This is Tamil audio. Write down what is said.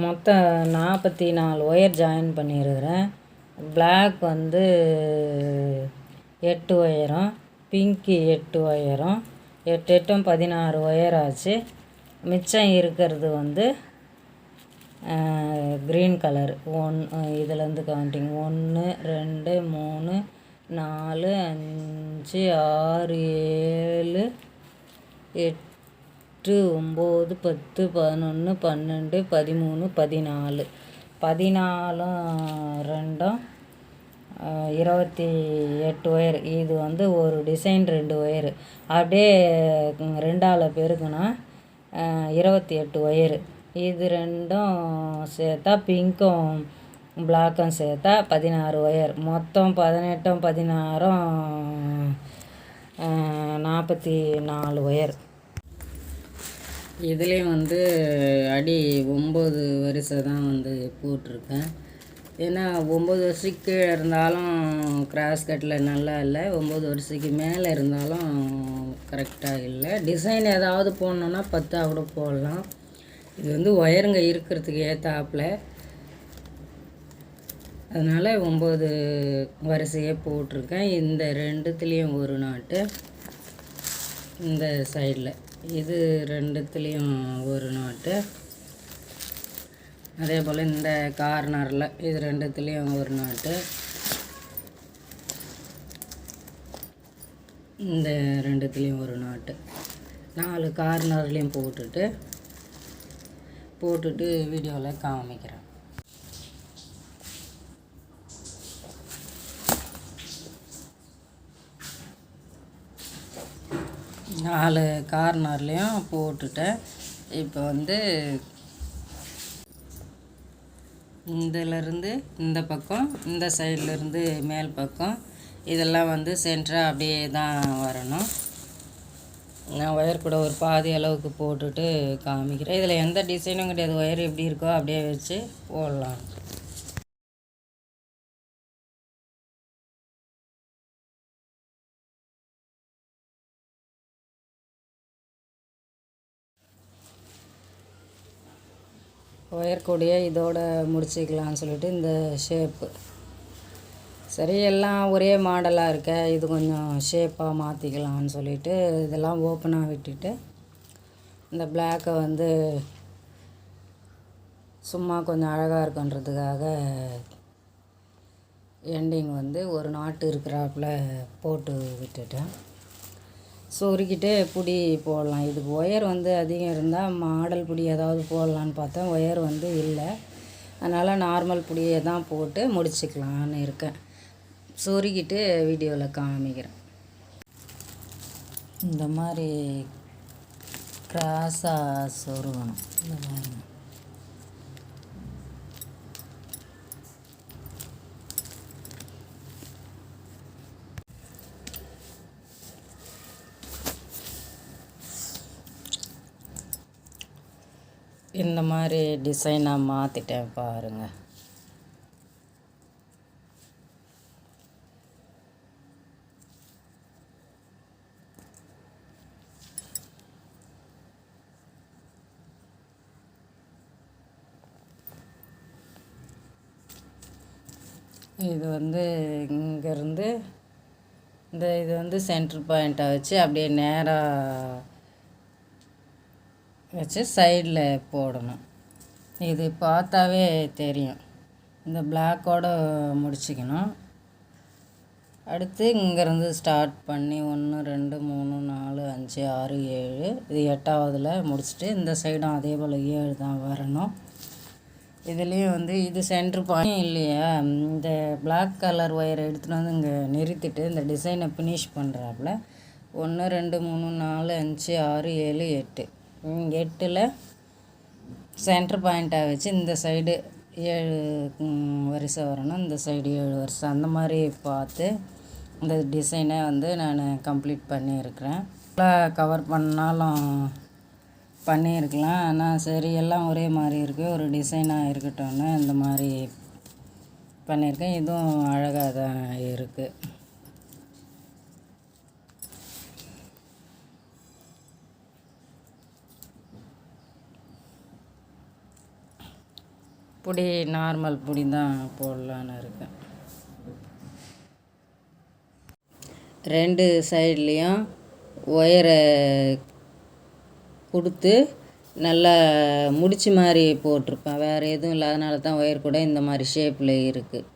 மொத்தம் 44 ஒயர் ஜாயின் பண்ணியிருக்கிறேன். பிளாக் வந்து 8 ஒயரும், பிங்க்கு 8 ஒயரும், 8 8ம் 16 ஒயர் ஆச்சு. மிச்சம் இருக்கிறது வந்து க்ரீன் கலர் இதுலேருந்து கவுண்டிங் 1 2 3 4 5 6 7 8 9 10 11 12 13 14 14 28 ஒயர். இது வந்து ஒரு டிசைன் 2 ஒயரு அப்படியே 2ஆல் பெருக்குனா 28 ஒயரு. இது ரெண்டும் சேர்த்தா பிங்க்கும் பிளாக்கும் சேர்த்தா 16 ஒயர். மொத்தம் 18ம் 16ம் 44 ஒயர். இதுலேயும் வந்து அடி 9 வரிசை தான் வந்து போட்டிருக்கேன். ஏன்னா 9 வருஷத்துக்கு கீழே இருந்தாலும் கிராஸ் கட்டில் நல்லா இல்லை, 9 வருஷத்துக்கு மேலே இருந்தாலும் கரெக்டாக இல்லை. டிசைன் ஏதாவது போடணுன்னா 10 கூட போடலாம். இது வந்து ஒயருங்க இருக்கிறதுக்கு ஏற்றாப்புல, அதனால் 9 வரிசையே போட்டிருக்கேன். இந்த ரெண்டுத்துலேயும் ஒரு நாட்டு, இந்த சைடில் இது ரெண்டுத்துலேயும் ஒரு நாட்டு, அதே போல் இந்த கார்னரில் இது ரெண்டுத்துலேயும் ஒரு நாட்டு, இந்த ரெண்டுத்துலேயும் ஒரு நாட்டு, 4 கார்னர்லேயும் போட்டுட்டு வீடியோவில் காமிக்கிறேன். நாலு கார்னர்லேயும் போட்டுட்டேன். இப்போ வந்து இதிலேருந்து இந்த பக்கம், இந்த சைட்லேருந்து மேல் பக்கம், இதெல்லாம் வந்து சென்டராக அப்படியே தான் வரணும். நான் ஒயர் கூட ஒரு பாதி அளவுக்கு போட்டுட்டு காமிக்கிறேன். இதில் எந்த டிசைனும் கிடையாது, ஒயர் எப்படி இருக்கோ அப்படியே வச்சு போடலாம். ஒயர் கூடயே இதோட முடிச்சிக்கலாம்னு சொல்லிட்டு இந்த ஷேப்பு. சரி, எல்லாம் ஒரே மாடலாக இருக்க, இது கொஞ்சம் ஷேப்பாக மாற்றிக்கலாம்னு சொல்லிட்டு இதெல்லாம் ஓப்பனாக விட்டுட்டு இந்த பிளாக்கை வந்து சும்மா கொஞ்சம் அழகாக இருக்குன்றதுக்காக எண்டிங் வந்து ஒரு நாட்டு இருக்கிறாப்புல போட்டு விட்டுட்டேன். சொருக்கிட்டு பிடி போடலாம். இதுக்கு ஒயர் வந்து அதிகம் இருந்தால் மாடல் பிடி ஏதாவது போடலான்னு பார்த்தேன், ஒயர் வந்து இல்லை. அதனால் நார்மல் பிடியை தான் போட்டு முடிச்சுக்கலான்னு இருக்கேன். சொருக்கிட்டு வீடியோவில் காமிக்கிறேன். இந்த மாதிரி கிராஸாக சொருகணும். இந்த மாதிரி இந்த மாதிரி டிசைனாக மாற்றிட்டேன் பாருங்கள். இது வந்து இங்கேருந்து இது வந்து சென்டர் பாயிண்ட்டை வச்சு அப்படியே நேராக வச்சு சைடில் போடணும். இது பார்த்தாவே தெரியும். இந்த பிளாக்கோடு முடிச்சிக்கணும். அடுத்து இங்கேருந்து ஸ்டார்ட் பண்ணி 1 2 3 4 5 6 7, இது 8ஆவதில் முடிச்சுட்டு இந்த சைடும் அதே போல் 7 தான் வரணும். இதுலேயும் வந்து இது சென்ட்ரு பாயிண்ட் இல்லையா, இந்த பிளாக் கலர் ஒயரை எடுத்துகிட்டு வந்து இங்கே நிறுத்திட்டு இந்த டிசைனை ஃபினிஷ் பண்ணுறாப்புல 1 2 3 4 5 6 7 8, 8ல் சென்ட்ரு பாயிண்ட்டாக வச்சு இந்த சைடு 7 வரிசை வரணும், இந்த சைடு 7 வரிசை, அந்த மாதிரி பார்த்து இந்த டிசைனை வந்து நான் கம்ப்ளீட் பண்ணியிருக்கிறேன். கவர் பண்ணாலும் பண்ணியிருக்கலாம், ஆனால் சரி எல்லாம் ஒரே மாதிரி இருக்குது, ஒரு டிசைனாக இருக்கட்டும்னு இந்த மாதிரி பண்ணியிருக்கேன். இதுவும் அழகாக தான் இருக்குது. புடி நார்மல் புடி தான் போடலான்னு இருக்கேன். 2 சைட்லேயும் ஒயரை கொடுத்து நல்லா முடிச்சு மாதிரி போட்டிருப்பேன். வேறு எதுவும் இல்லாதனால தான் ஒயர் கூட இந்த மாதிரி ஷேப்பில் இருக்குது.